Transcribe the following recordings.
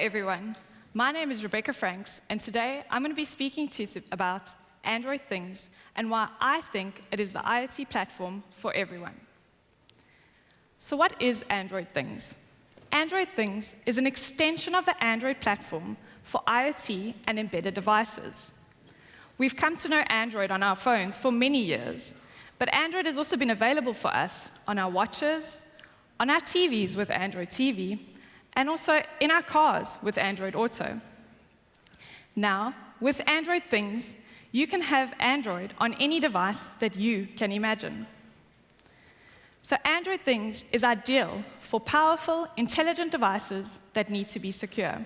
everyone. My name is Rebecca Franks, and today I'm going to be speaking to you about Android Things and why I think it is the IoT platform for everyone. So what is Android Things? Android Things is an extension of the Android platform for IoT and embedded devices. We've come to know Android on our phones for many years, but Android has also been available for us on our watches, on our TVs with Android TV, and also in our cars with Android Auto. Now, with Android Things, you can have Android on any device that you can imagine. So Android Things is ideal for powerful, intelligent devices that need to be secure.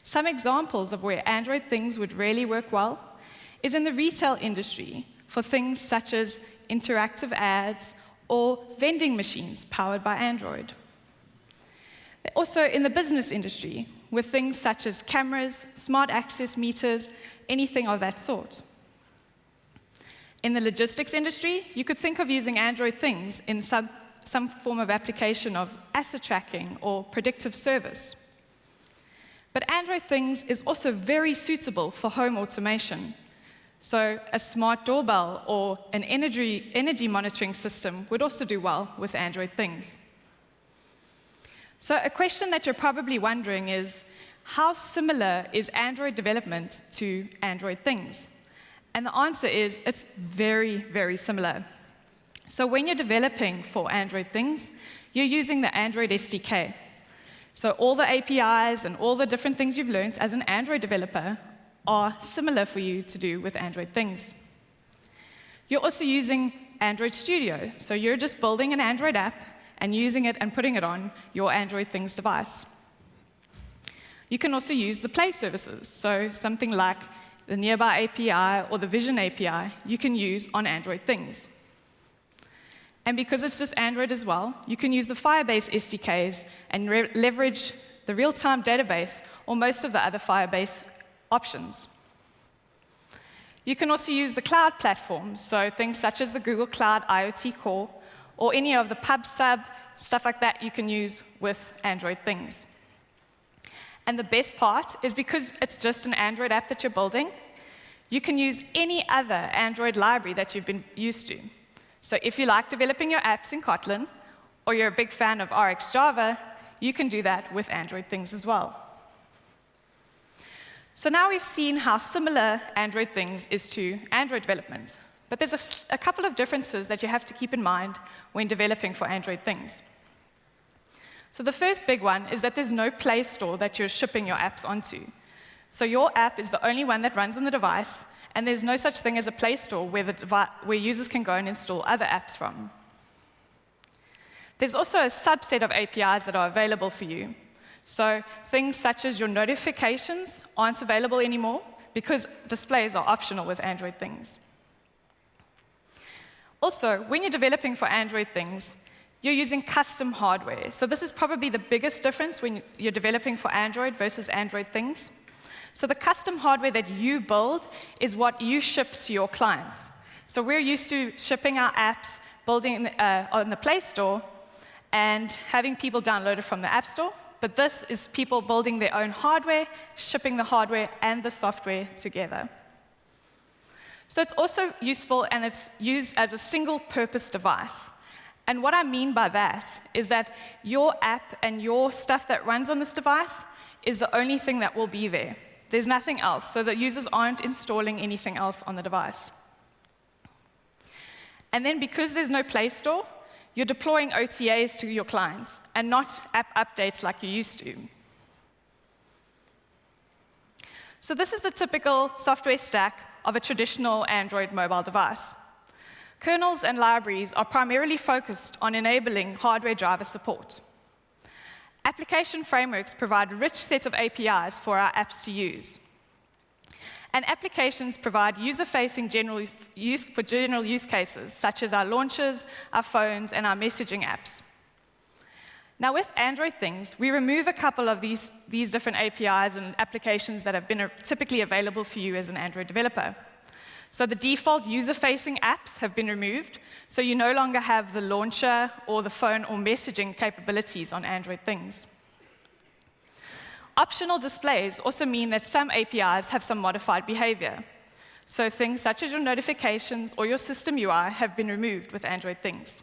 Some examples of where Android Things would really work well is in the retail industry for things such as interactive ads or vending machines powered by Android. Also in the business industry, with things such as cameras, smart access meters, anything of that sort. In the logistics industry, you could think of using Android Things in some form of application of asset tracking or predictive service. But Android Things is also very suitable for home automation. So a smart doorbell or an energy monitoring system would also do well with Android Things. So a question that you're probably wondering is, how similar is Android development to Android Things? And the answer is, it's very, very similar. So when you're developing for Android Things, you're using the Android SDK. So all the APIs and all the different things you've learned as an Android developer are similar for you to do with Android Things. You're also using Android Studio. So you're just building an Android app and using it and putting it on your Android Things device. You can also use the Play services, so something like the Nearby API or the Vision API you can use on Android Things. And because it's just Android as well, you can use the Firebase SDKs and leverage the real-time database or most of the other Firebase options. You can also use the cloud platforms, so things such as the Google Cloud IoT Core, or any of the pub/sub, stuff like that you can use with Android Things. And the best part is because it's just an Android app that you're building, you can use any other Android library that you've been used to. So if you like developing your apps in Kotlin, or you're a big fan of RxJava, you can do that with Android Things as well. So now we've seen how similar Android Things is to Android development. But there's a couple of differences that you have to keep in mind when developing for Android Things. So the first big one is that there's no Play Store that you're shipping your apps onto. So your app is the only one that runs on the device, and there's no such thing as a Play Store where users can go and install other apps from. There's also a subset of APIs that are available for you. So things such as your notifications aren't available anymore because displays are optional with Android Things. Also, when you're developing for Android Things, you're using custom hardware. So this is probably the biggest difference when you're developing for Android versus Android Things. So the custom hardware that you build is what you ship to your clients. So we're used to shipping our apps, building on the Play Store, and having people download it from the App Store. But this is people building their own hardware, shipping the hardware and the software together. So it's also useful, and it's used as a single-purpose device. And what I mean by that is that your app and your stuff that runs on this device is the only thing that will be there. There's nothing else, so that users aren't installing anything else on the device. And then because there's no Play Store, you're deploying OTAs to your clients and not app updates like you used to. So this is the typical software stack of a traditional Android mobile device. Kernels and libraries are primarily focused on enabling hardware driver support. Application frameworks provide a rich set of APIs for our apps to use. And applications provide user-facing general use cases, such as our launchers, our phones, and our messaging apps. Now, with Android Things, we remove a couple of these different APIs and applications that have been typically available for you as an Android developer. So the default user-facing apps have been removed, so you no longer have the launcher or the phone or messaging capabilities on Android Things. Optional displays also mean that some APIs have some modified behavior. So things such as your notifications or your system UI have been removed with Android Things.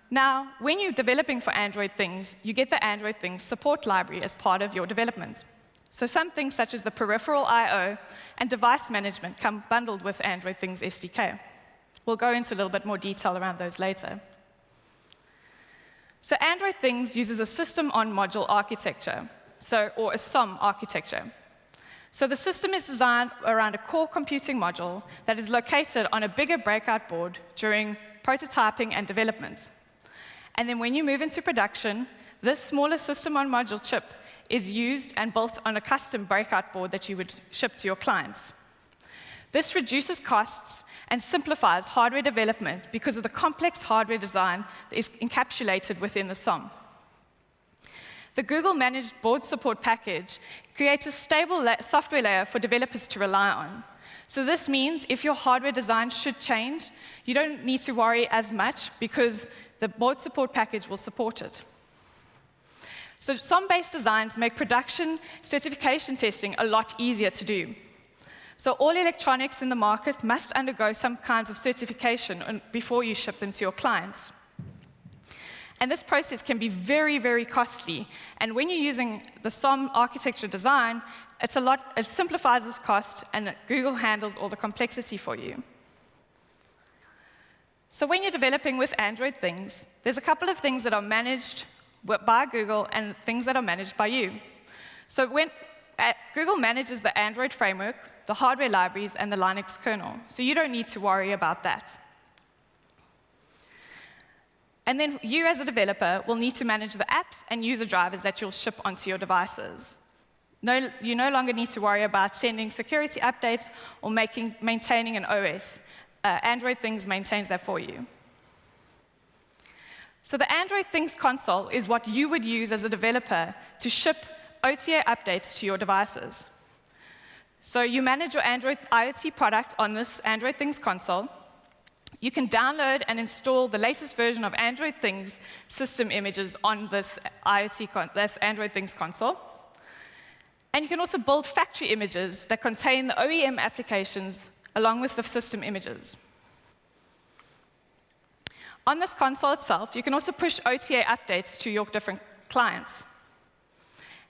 Now, when you're developing for Android Things, you get the Android Things support library as part of your development. So some things such as the peripheral I/O and device management come bundled with Android Things SDK. We'll go into a little bit more detail around those later. So Android Things uses a system-on-module architecture, or a SOM architecture. So the system is designed around a core computing module that is located on a bigger breakout board during prototyping and development. And then when you move into production, this smaller system-on-module chip is used and built on a custom breakout board that you would ship to your clients. This reduces costs and simplifies hardware development because of the complex hardware design that is encapsulated within the SOM. The Google-managed board support package creates a stable software layer for developers to rely on. So this means if your hardware design should change, you don't need to worry as much because the board support package will support it. So SOM-based designs make production certification testing a lot easier to do. So all electronics in the market must undergo some kinds of certification before you ship them to your clients. And this process can be very, very costly. And when you're using the SOM architecture design, it simplifies this cost, and Google handles all the complexity for you. So when you're developing with Android Things, there's a couple of things that are managed by Google and things that are managed by you. So Google manages the Android framework, the hardware libraries, and the Linux kernel. So you don't need to worry about that. And then you, as a developer, will need to manage the apps and user drivers that you'll ship onto your devices. You no longer need to worry about sending security updates or maintaining an OS. Android Things maintains that for you. So the Android Things console is what you would use as a developer to ship OTA updates to your devices. So you manage your Android IoT product on this Android Things console. You can download and install the latest version of Android Things system images on this Android Things console. And you can also build factory images that contain the OEM applications along with the system images. On this console itself, you can also push OTA updates to your different clients.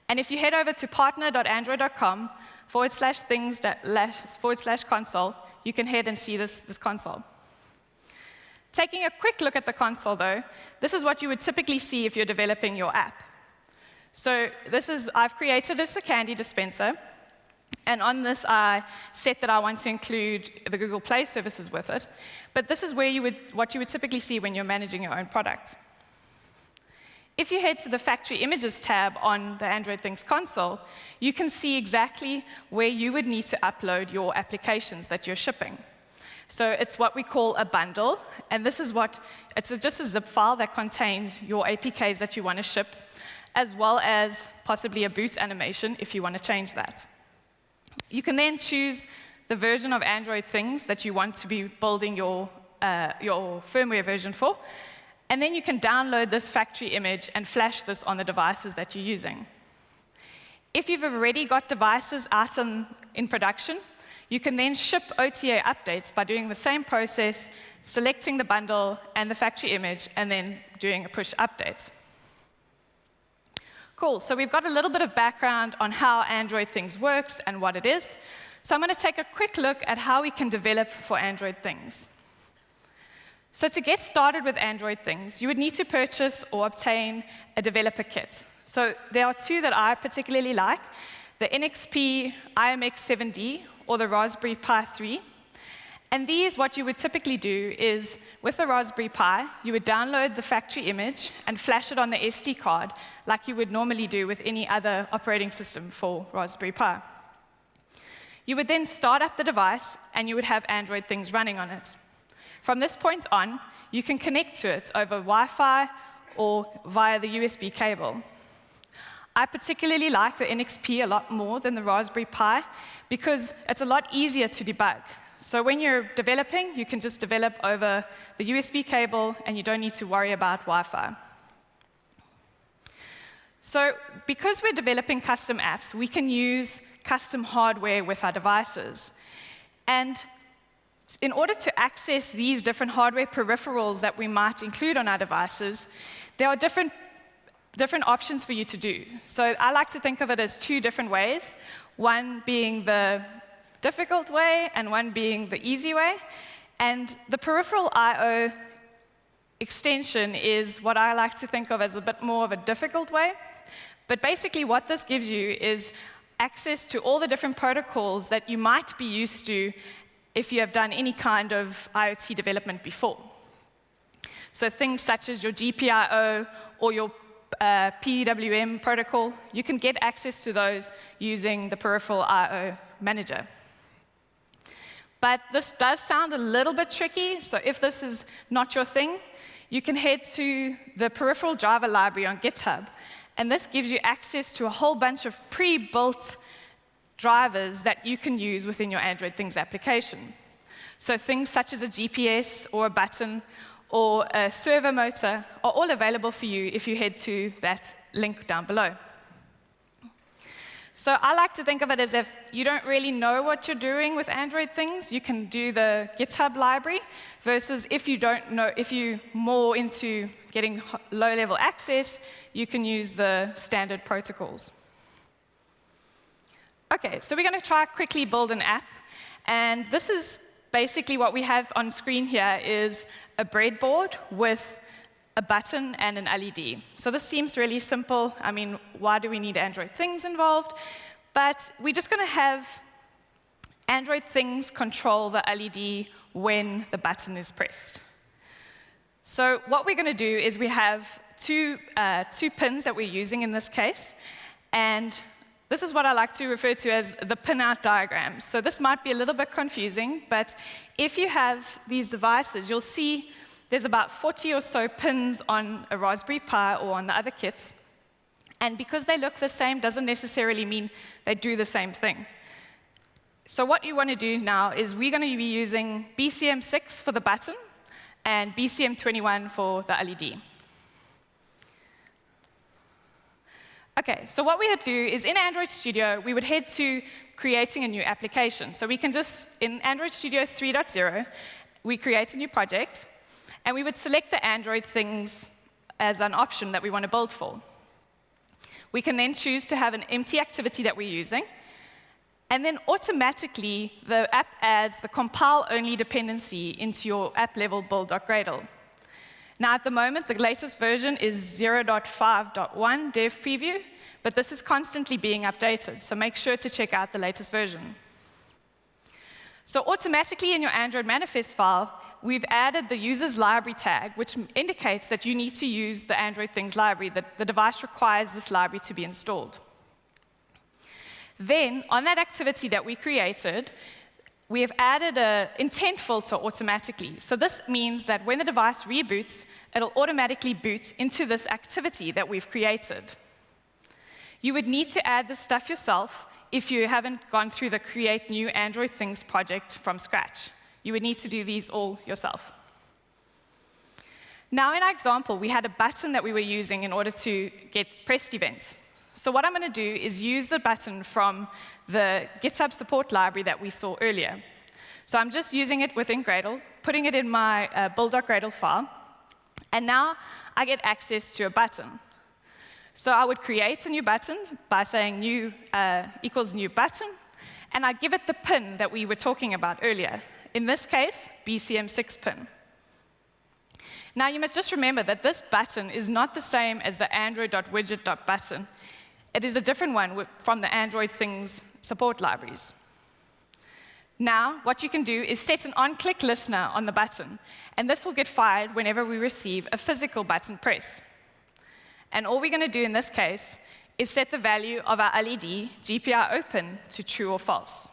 And if you head over to partner.android.com/things/console, you can head and see this console. Taking a quick look at the console, though, this is what you would typically see if you're developing your app. So I've created a Candy Dispenser, and on this I set that I want to include the Google Play services with it. But this is what you would typically see when you're managing your own product. If you head to the Factory Images tab on the Android Things console, you can see exactly where you would need to upload your applications that you're shipping. So it's what we call a bundle, and it's just a zip file that contains your APKs that you want to ship, as well as possibly a boot animation if you want to change that. You can then choose the version of Android Things that you want to be building your firmware version for, and then you can download this factory image and flash this on the devices that you're using. If you've already got devices out in production, you can then ship OTA updates by doing the same process, selecting the bundle and the factory image, and then doing a push update. Cool, so we've got a little bit of background on how Android Things works and what it is. So I'm going to take a quick look at how we can develop for Android Things. So to get started with Android Things, you would need to purchase or obtain a developer kit. So there are two that I particularly like, the NXP IMX7D or the Raspberry Pi 3. And what you would typically do is, with the Raspberry Pi, you would download the factory image and flash it on the SD card like you would normally do with any other operating system for Raspberry Pi. You would then start up the device, and you would have Android Things running on it. From this point on, you can connect to it over Wi-Fi or via the USB cable. I particularly like the NXP a lot more than the Raspberry Pi because it's a lot easier to debug. So when you're developing, you can just develop over the USB cable, and you don't need to worry about Wi-Fi. So because we're developing custom apps, we can use custom hardware with our devices. And in order to access these different hardware peripherals that we might include on our devices, there are different options for you to do. So I like to think of it as two different ways, one being the difficult way and one being the easy way. And the peripheral I/O extension is what I like to think of as a bit more of a difficult way. But basically what this gives you is access to all the different protocols that you might be used to if you have done any kind of IoT development before. So things such as your GPIO or your PWM protocol, you can get access to those using the peripheral I/O manager. But this does sound a little bit tricky, so if this is not your thing, you can head to the peripheral driver library on GitHub, and this gives you access to a whole bunch of pre-built drivers that you can use within your Android Things application. So things such as a GPS or a button or a servo motor are all available for you if you head to that link down below. So I like to think of it as if you don't really know what you're doing with Android Things, you can do the GitHub library, versus if you don't know, if you're more into getting low-level access, you can use the standard protocols. Okay, so we're going to try quickly build an app, and this is basically what we have on screen here is a breadboard with a button and an LED. So this seems really simple. I mean, why do we need Android Things involved? But we're just going to have Android Things control the LED when the button is pressed. So what we're going to do is we have two pins that we're using in this case, and this is what I like to refer to as the Pinout Diagram. So this might be a little bit confusing, but if you have these devices, you'll see there's about 40 or so pins on a Raspberry Pi or on the other kits. And because they look the same doesn't necessarily mean they do the same thing. So what you want to do now is we're going to be using BCM6 for the button and BCM21 for the LED. Okay, so what we would do is in Android Studio, we would head to creating a new application. So we can just, in Android Studio 3.0, we create a new project, and we would select the Android Things as an option that we want to build for. We can then choose to have an empty activity that we're using, and then automatically the app adds the compile-only dependency into your app-level build.gradle. Now, at the moment, the latest version is 0.5.1 dev preview, but this is constantly being updated, so make sure to check out the latest version. So automatically in your Android manifest file, we've added the user's library tag, which indicates that you need to use the Android Things library, that the device requires this library to be installed. Then, on that activity that we created, we have added an intent filter automatically. So this means that when the device reboots, it'll automatically boot into this activity that we've created. You would need to add this stuff yourself if you haven't gone through the Create New Android Things project from scratch. You would need to do these all yourself. Now, in our example, we had a button that we were using in order to get pressed events. So what I'm going to do is use the button from the GitHub support library that we saw earlier. So I'm just using it within Gradle, putting it in my build.gradle file, and now I get access to a button. So I would create a new button by saying new equals new button, and I give it the pin that we were talking about earlier. In this case, BCM6 pin. Now you must just remember that this button is not the same as the Android.widget.button. It is a different one from the Android Things support libraries. Now, what you can do is set an on-click listener on the button, and this will get fired whenever we receive a physical button press. And all we're going to do in this case is set the value of our LED GPI open to true or false.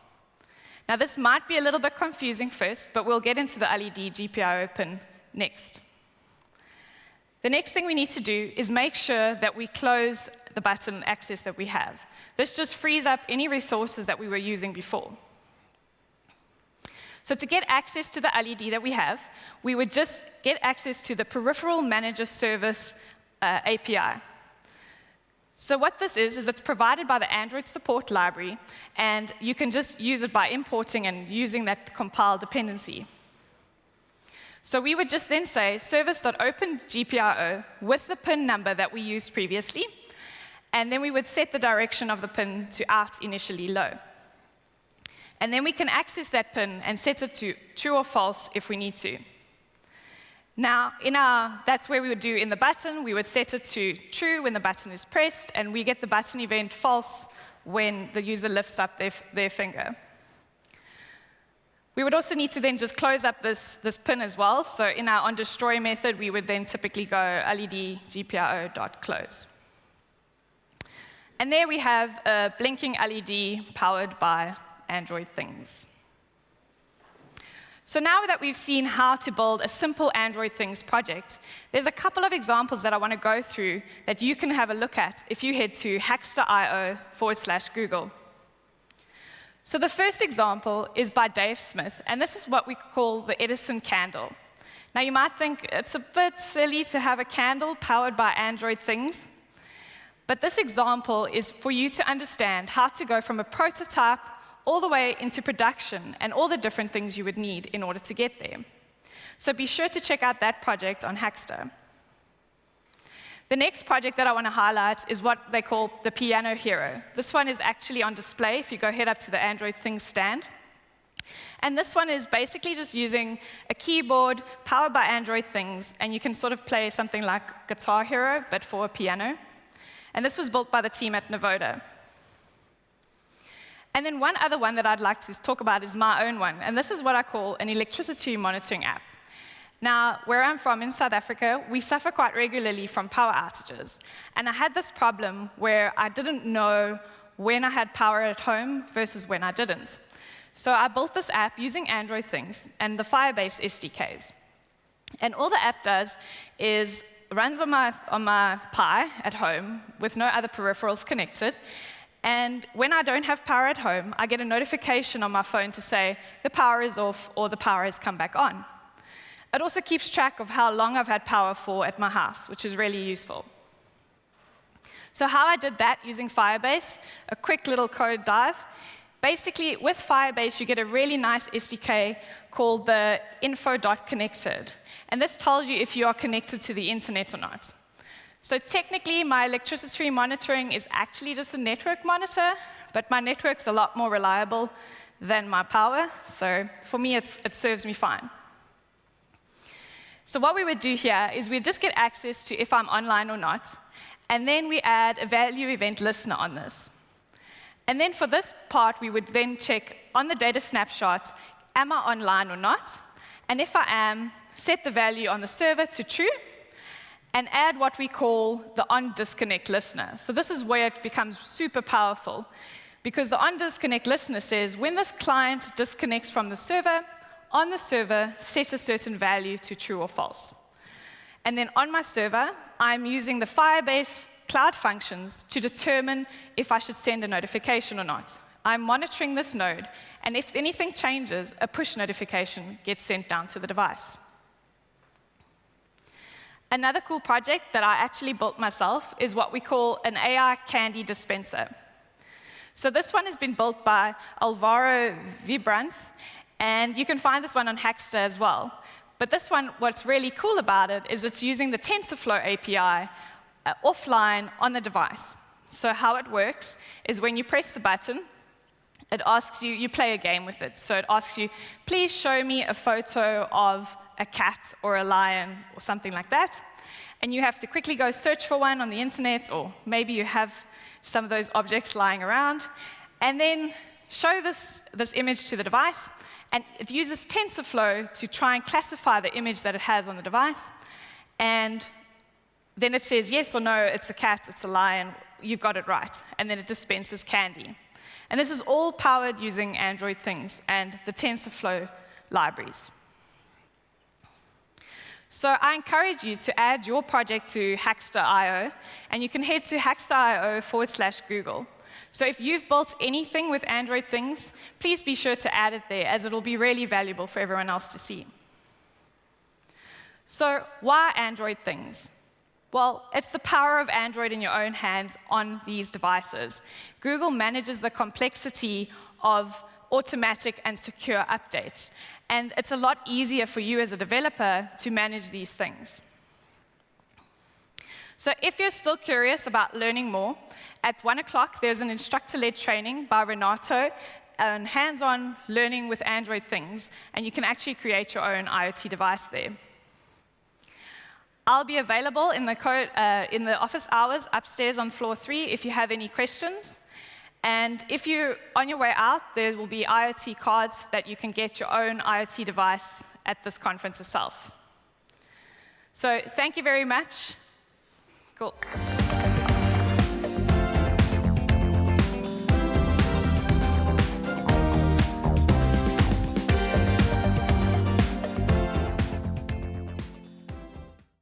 Now, this might be a little bit confusing first, but we'll get into the LED GPI open next. The next thing we need to do is make sure that we close the button access that we have. This just frees up any resources that we were using before. So to get access to the LED that we have, we would just get access to the Peripheral Manager Service API. So what this is it's provided by the Android support library, and you can just use it by importing and using that compiled dependency. So we would just then say service.open.gpio with the pin number that we used previously, and then we would set the direction of the pin to out initially low. And then we can access that pin and set it to true or false if we need to. Now, that's where we would do in the button, we would set it to true when the button is pressed, and we get the button event false when the user lifts up their finger. We would also need to then just close up this pin as well. So in our onDestroy method, we would then typically go led gpio.close. And there we have a blinking LED powered by Android Things. So now that we've seen how to build a simple Android Things project, there's a couple of examples that I want to go through that you can have a look at if you head to hackster.io/Google. So the first example is by Dave Smith, and this is what we call the Edison candle. Now you might think it's a bit silly to have a candle powered by Android Things, but this example is for you to understand how to go from a prototype all the way into production and all the different things you would need in order to get there. So be sure to check out that project on Hackster. The next project that I want to highlight is what they call the Piano Hero. This one is actually on display if you go head up to the Android Things stand. And this one is basically just using a keyboard powered by Android Things, and you can sort of play something like Guitar Hero, but for a piano. And this was built by the team at Navoda. And then one other one that I'd like to talk about is my own one, and this is what I call an electricity monitoring app. Now, where I'm from in South Africa, we suffer quite regularly from power outages. And I had this problem where I didn't know when I had power at home versus when I didn't. So I built this app using Android Things and the Firebase SDKs. And all the app does is runs on my Pi at home with no other peripherals connected. And when I don't have power at home, I get a notification on my phone to say the power is off or the power has come back on. It also keeps track of how long I've had power for at my house, which is really useful. So how I did that using Firebase, a quick little code dive. Basically, with Firebase, you get a really nice SDK called the info.connected. And this tells you if you are connected to the internet or not. So technically, my electricity monitoring is actually just a network monitor, but my network's a lot more reliable than my power. So for me, it serves me fine. So what we would do here is we'd just get access to if I'm online or not, and then we add a value event listener on this. And then for this part, we would then check on the data snapshot, am I online or not? And if I am, set the value on the server to true, and add what we call the on-disconnect listener. So this is where it becomes super powerful, because the on-disconnect listener says, when this client disconnects from the server, on the server, set a certain value to true or false. And then on my server, I'm using the Firebase cloud functions to determine if I should send a notification or not. I'm monitoring this node, and if anything changes, a push notification gets sent down to the device. Another cool project that I actually built myself is what we call an AI Candy Dispenser. So this one has been built by Alvaro Vibrance, and you can find this one on Hackster as well. But this one, what's really cool about it is it's using the TensorFlow API offline on the device. So how it works is when you press the button, it asks you play a game with it. So it asks you, please show me a photo of a cat or a lion or something like that. And you have to quickly go search for one on the internet, or maybe you have some of those objects lying around, and then show this image to the device. And it uses TensorFlow to try and classify the image that it has on the device. And then it says yes or no, it's a cat, it's a lion, you've got it right. And then it dispenses candy. And this is all powered using Android Things and the TensorFlow libraries. So I encourage you to add your project to Hackster.io, and you can head to hackster.io/Google. So if you've built anything with Android Things, please be sure to add it there, as it will be really valuable for everyone else to see. So why Android Things? Well, it's the power of Android in your own hands on these devices. Google manages the complexity of automatic and secure updates, and it's a lot easier for you as a developer to manage these things. So if you're still curious about learning more, at 1 o'clock there's an instructor-led training by Renato on hands-on learning with Android things, and you can actually create your own IoT device there. I'll be available in the office hours upstairs on floor 3 if you have any questions. And if you're on your way out, there will be IoT cards that you can get your own IoT device at this conference itself. So thank you very much. Cool.